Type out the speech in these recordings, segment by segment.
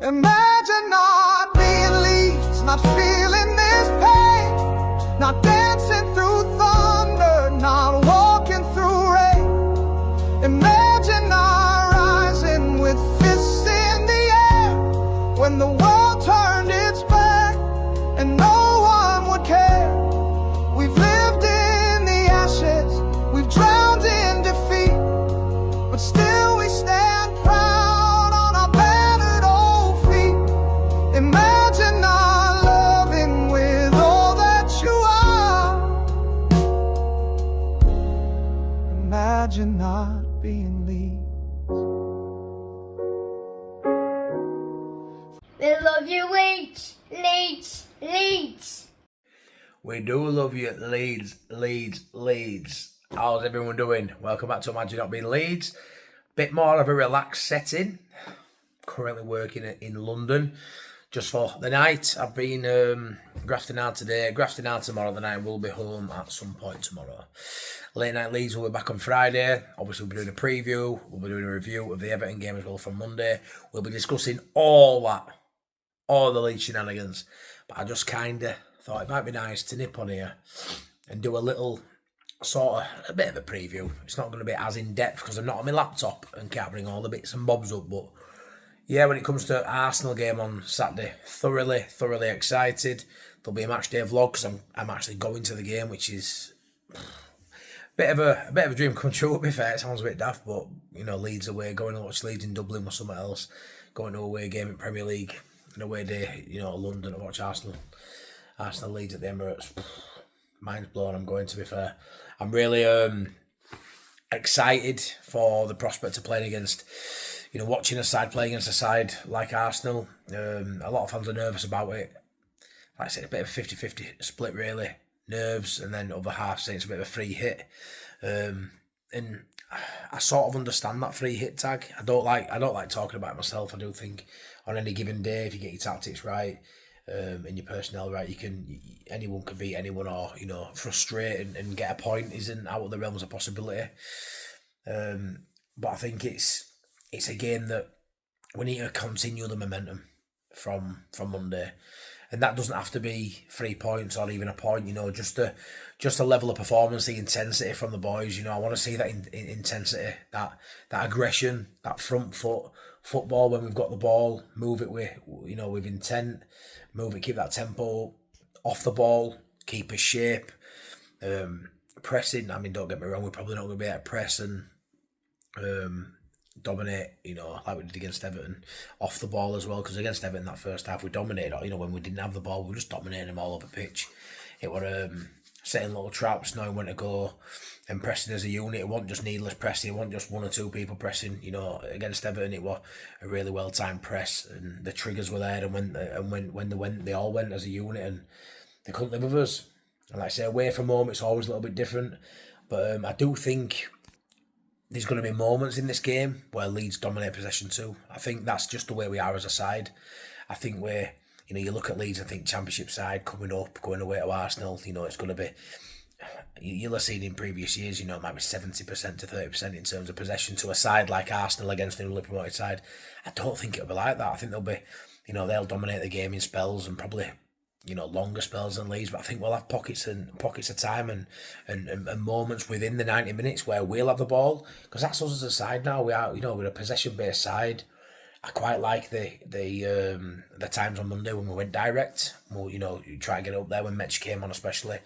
Imagine not being Leeds, not feeling this pain, not dancing through thunder, not walking through rain. Imagine not rising with fists in the air when the world turned its back and no one would care. We've lived in the ashes, we've drowned in defeat, but still we stand proud on our battered old feet. Imagine not loving with all that you are. Imagine not being Leeds. We love you, Leeds, Leeds, Leeds. We do love you, Leeds, Leeds, Leeds. How's everyone doing? Welcome back to Imagine Not Being Leeds. Bit more of a relaxed setting. Currently working in London just for the night. I've been grafting out today, grafting out tomorrow. Then I will be home at some point tomorrow. Late Night Leeds will be back on Friday. Obviously, we'll be doing a preview. We'll be doing a review of the Everton game as well from Monday. We'll be discussing all the Leeds shenanigans. But I just kind of thought it might be nice to nip on here and do a little a bit of a preview. It's not going to be as in-depth because I'm not on my laptop and can't bring all the bits and bobs up. But yeah, when it comes to Arsenal game on Saturday, thoroughly excited. There'll be a match day vlog because I'm actually going to the game, which is a bit of a dream come true, to be fair. It sounds a bit daft, but you know, Leeds away, going to watch Leeds in Dublin or somewhere else, going to a away game in Premier League, an away day, you know, London to watch Arsenal Leeds at the Emirates. Mind's blown. I'm going, to be fair. I'm really excited for the prospect of playing against, you know, watching a side playing against a side like Arsenal. A lot of fans are nervous about it. Like I said, a bit of a 50-50 split, really. Nerves, and then other half saying it's a bit of a free hit. And I sort of understand that free hit tag. I don't like talking about it myself. I do think on any given day, if you get your tactics right, and your personnel right, anyone can beat anyone, or you know, frustrate and get a point isn't out of the realms of possibility. But I think it's a game that we need to continue the momentum from Monday, and that doesn't have to be 3 points or even a point. You know, just the level of performance, the intensity from the boys. You know, I want to see that intensity, that aggression, that front foot football when we've got the ball, move it with intent, move it, keep that tempo, off the ball, keep a shape, pressing. I mean, don't get me wrong, we're probably not going to be able to press and dominate, you know, like we did against Everton, off the ball as well, because against Everton that first half we dominated, you know, when we didn't have the ball we were just dominating them all over the pitch. It was setting little traps, knowing when to go and pressing as a unit. It wasn't just needless pressing, it wasn't just one or two people pressing. You know, against Everton it was a really well timed press and the triggers were there, and when they went, they all went as a unit and they couldn't live with us. And like I say, away from home it's always a little bit different, but I do think there's going to be moments in this game where Leeds dominate possession too. I think that's just the way we are as a side. I think you look at Leeds and think Championship side coming up, going away to Arsenal, you know, it's going to be, you'll have seen in previous years, you know, it might be 70% to 30% in terms of possession to a side like Arsenal against a newly promoted side. I don't think it'll be like that. I think they'll be, you know, they'll dominate the game in spells and probably, you know, longer spells than Leeds, but I think we'll have pockets of time and moments within the 90 minutes where we'll have the ball, because that's us as a side now. We are, you know, we're a possession-based side. I quite like the times on Monday when we went direct. Well, you know, you try to get up there when Mitch came on especially.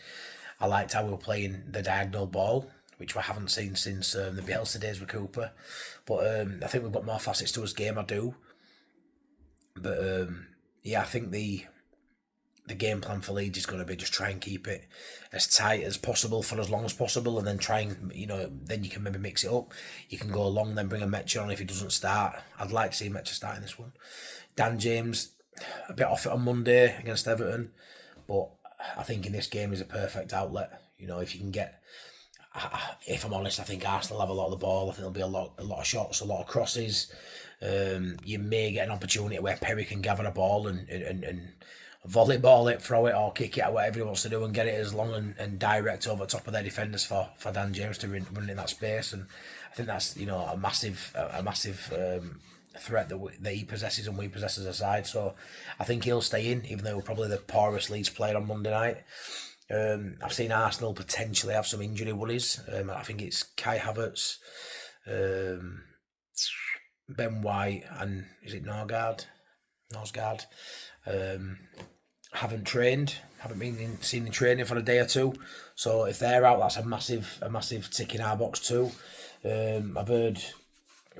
I liked how we were playing the diagonal ball, which we haven't seen since the Bielsa days with Cooper. But I think we've got more facets to his game, I do. But yeah, I think the game plan for Leeds is going to be just try and keep it as tight as possible for as long as possible, and then try and, you know, then you can maybe mix it up. You can go long, then bring a Metcha on if he doesn't start. I'd like to see Metcha start in this one. Dan James, a bit off it on Monday against Everton, but I think in this game is a perfect outlet. You know, if you can get, if I'm honest, I think Arsenal have a lot of the ball. I think there'll be a lot of shots, a lot of crosses. You may get an opportunity where Perry can gather a ball and volleyball it, throw it, or kick it out, whatever he wants to do, and get it as long and direct over the top of their defenders for Dan James to run in that space. And I think that's, you know, a massive threat that he possesses and we possess as a side. So I think he'll stay in, even though we're probably the poorest Leeds player on Monday night. I've seen Arsenal potentially have some injury worries. I think it's Kai Havertz, Ben White, and is it Norgard? Haven't trained, haven't seen in training for a day or two. So if they're out, that's a massive tick in our box too. I've heard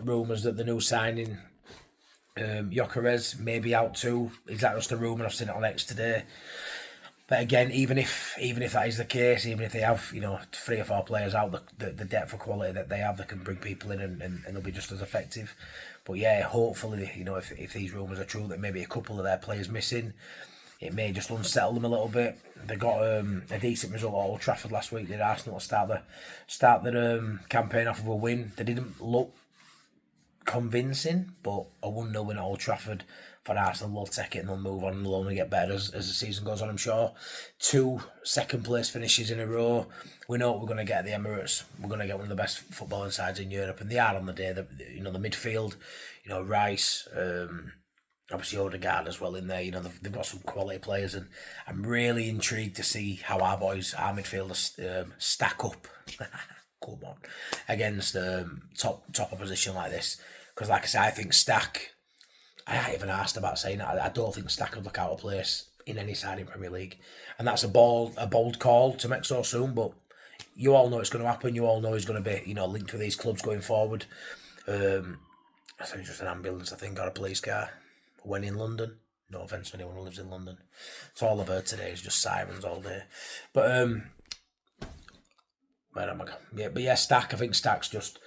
rumours that the new signing, Gyökeres, may be out too. Is that just a rumour? I've seen it on X today. But again, even if that is the case, even if they have 3 or 4 players out, the depth of quality that they have, they can bring people in and they'll be just as effective. But yeah, hopefully, if these rumours are true, that maybe a couple of their players missing, it may just unsettle them a little bit. They got a decent result at Old Trafford last week. Did Arsenal start their campaign off with a win? They didn't look convincing, but a 1-0 win at Old Trafford for Arsenal, they'll take it and they'll move on and they'll only get better as the season goes on, I'm sure. 2 second place finishes in a row. We know what we're going to get at the Emirates. We're going to get one of the best footballing sides in Europe, and they are on the day. The midfield, Rice, obviously Odegaard as well in there. They've got some quality players, and I'm really intrigued to see how our midfielders stack up. Come on, against top opposition like this. Because like I say, I think Stack, I haven't even asked about saying that. I don't think Stack would look out of place in any side in Premier League, and that's a bold call to make so soon. But you all know it's going to happen. You all know he's going to be linked with these clubs going forward. I think it's just an ambulance, I think, or a police car when in London. No offence to anyone who lives in London. It's all I've heard today is just sirens all day. But where am I? Yeah, but yeah, Stack. I think Stack's just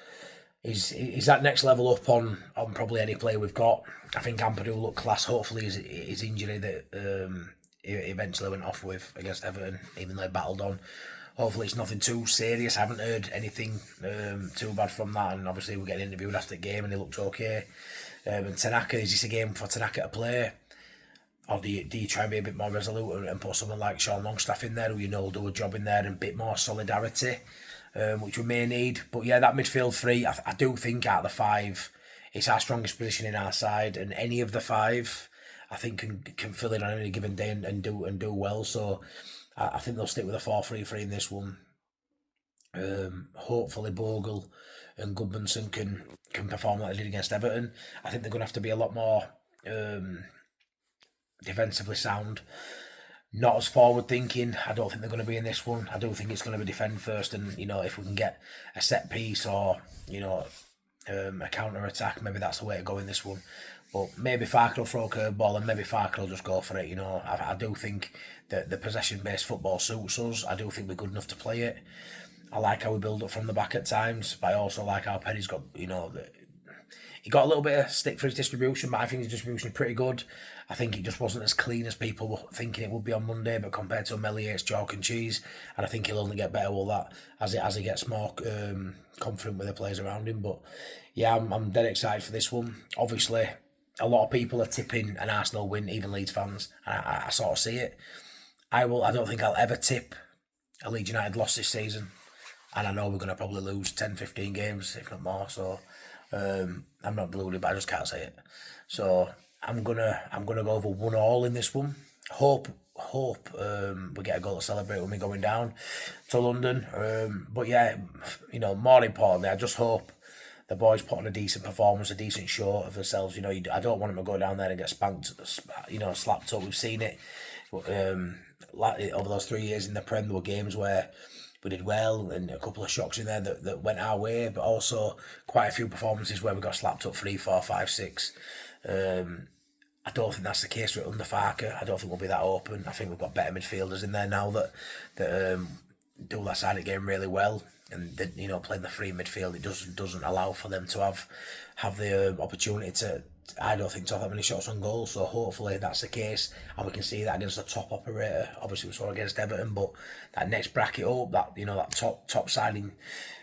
is that next level up on probably any player we've got. I think Ampadu looked class. Hopefully his injury that he eventually went off with against Everton, even though he battled on. Hopefully it's nothing too serious. I haven't heard anything too bad from that, and obviously we're getting interviewed after the game and he looked okay. And Tanaka, is this a game for Tanaka to play? Or do you try and be a bit more resolute and put someone like Sean Longstaff in there who will do a job in there and a bit more solidarity, which we may need. But yeah, that midfield 3, I do think out of the 5, it's our strongest position in our side, and any of the 5, I think can fill in on any given day and do well. So I think they'll stick with a 4-3-3 in this one. Hopefully Bogle and Goodmanson can perform like they did against Everton. I think they're going to have to be a lot more defensively sound, not as forward thinking. I don't think they're going to be in this one. I do think it's going to be defend first, and if we can get a set piece or a counter attack, maybe that's the way to go in this one. But maybe Farke will throw a curveball and maybe Farke will just go for it. I do think that the possession based football suits us. I do think we're good enough to play it. I like how we build up from the back at times, but I also like how Penny's got he got a little bit of stick for his distribution, but I think his distribution is pretty good. I think it just wasn't as clean as people were thinking it would be on Monday, but compared to Melier, it's chalk and cheese, and I think he'll only get better with that as he gets more confident with the players around him. But yeah, I'm dead excited for this one. Obviously, a lot of people are tipping an Arsenal win, even Leeds fans, and I sort of see it. I don't think I'll ever tip a Leeds United loss this season, and I know we're going to probably lose 10-15 games, if not more, so I'm not deluded, but I just can't say it. So I'm gonna go over 1-1 in this one. Hope we get a goal to celebrate when we're going down to London. But yeah, more importantly, I just hope the boys put on a decent performance, a decent show of themselves. I don't want them to go down there and get spanked, slapped up. We've seen it over those 3 years in the Prem. There were games where we did well and a couple of shocks in there that went our way, but also quite a few performances where we got slapped up 3, 4, 5, 6. I don't think that's the case with under Farke. I don't think we'll be that open. I think we've got better midfielders in there now that do that side of the game really well, and playing the free midfield, it doesn't allow for them to have the opportunity to, I don't think, to have that many shots on goal. So hopefully that's the case, and we can see that against the top operator. Obviously we saw against Everton, but that next bracket up, that top side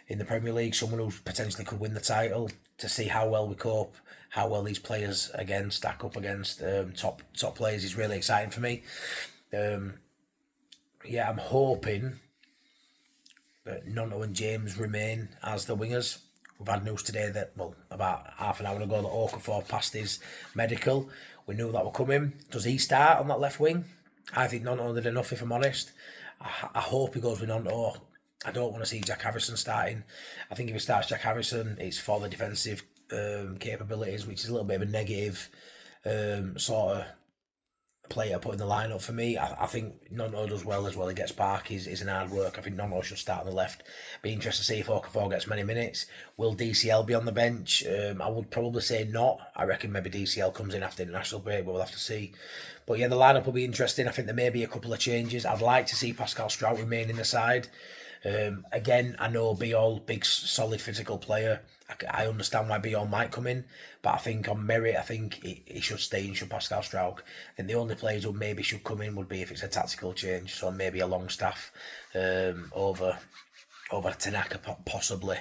in the Premier League, someone who potentially could win the title, to see how well we cope, how well these players again stack up against top players is really exciting for me. Yeah, I'm hoping that Nonto and James remain as the wingers. we've had news today that, well, about half an hour ago, that Okafor passed his medical. We knew that were coming. Does he start on that left wing? I think Nonto did enough, if I'm honest. I hope he goes with Nonto. I don't want to see Jack Harrison starting. I think if he starts Jack Harrison, it's for the defensive capabilities, which is a little bit of a negative sort of player put in the lineup for me. I think Nonto does well as well. He gets Farke. He's an hard work. I think Nonto should start on the left. Be interested to see if Okafor gets many minutes. Will DCL be on the bench? I would probably say not. I reckon maybe DCL comes in after the international break, but we'll have to see. But yeah, the lineup will be interesting. I think there may be a couple of changes. I'd like to see Pascal Strout remain in the side. Again, I know Be-all, big, solid physical player. I understand why Be-all might come in, but I think on merit, I think he should stay in, should Pascal Strouk. And the only players who maybe should come in would be if it's a tactical change, so maybe a long staff over Tanaka, possibly.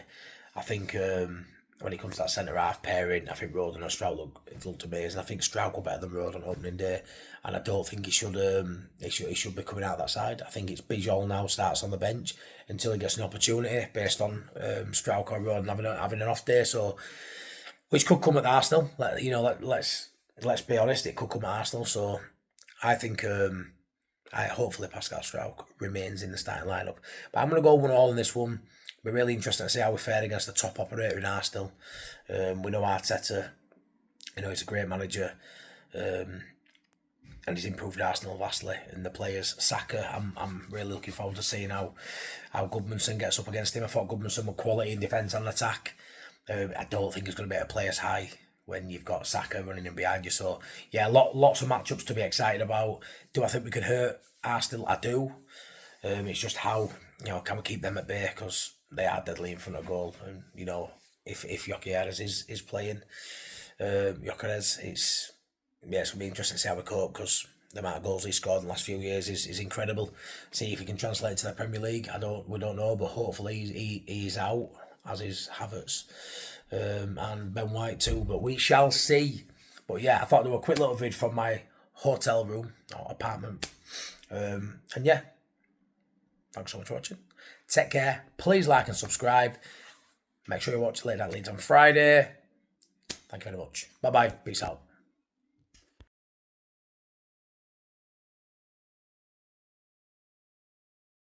I think when it comes to that centre-half pairing, I think Roden and Stroud looked amazing. I think Stroud will better than Roden on opening day, and I don't think he should be coming out that side. I think it's Bijol now starts on the bench until he gets an opportunity based on Stroud or Roden having an off day, so which could come at Arsenal. Let's be honest, it could come at Arsenal. So I think hopefully Pascal Stroud remains in the starting lineup, but I'm going to go 1-1 in this one. We're really interested to see how we fare against the top operator in Arsenal. We know Arteta, he's a great manager, and he's improved Arsenal vastly. And the players, Saka, I'm really looking forward to seeing how Goodmanson gets up against him. I thought Goodmanson was quality in defence and attack. I don't think he's going to be at a player's high when you've got Saka running in behind you. So yeah, lots of matchups to be excited about. Do I think we could hurt Arsenal? I do. It's just how, can we keep them at bay, because they are deadly in front of goal. And if Gyökeres is playing, Gyökeres, it's going to be interesting to see how we cope, because the amount of goals he scored in the last few years is incredible. See if he can translate to the Premier League. We don't know, but hopefully he's out, as is Havertz and Ben White too. But we shall see. But yeah, I thought I'd do a quick little vid from my hotel room or apartment. And yeah, thanks so much for watching. Take care. Please like and subscribe. Make sure you watch Late Night Leeds on Friday. Thank you very much. Bye bye. Peace out.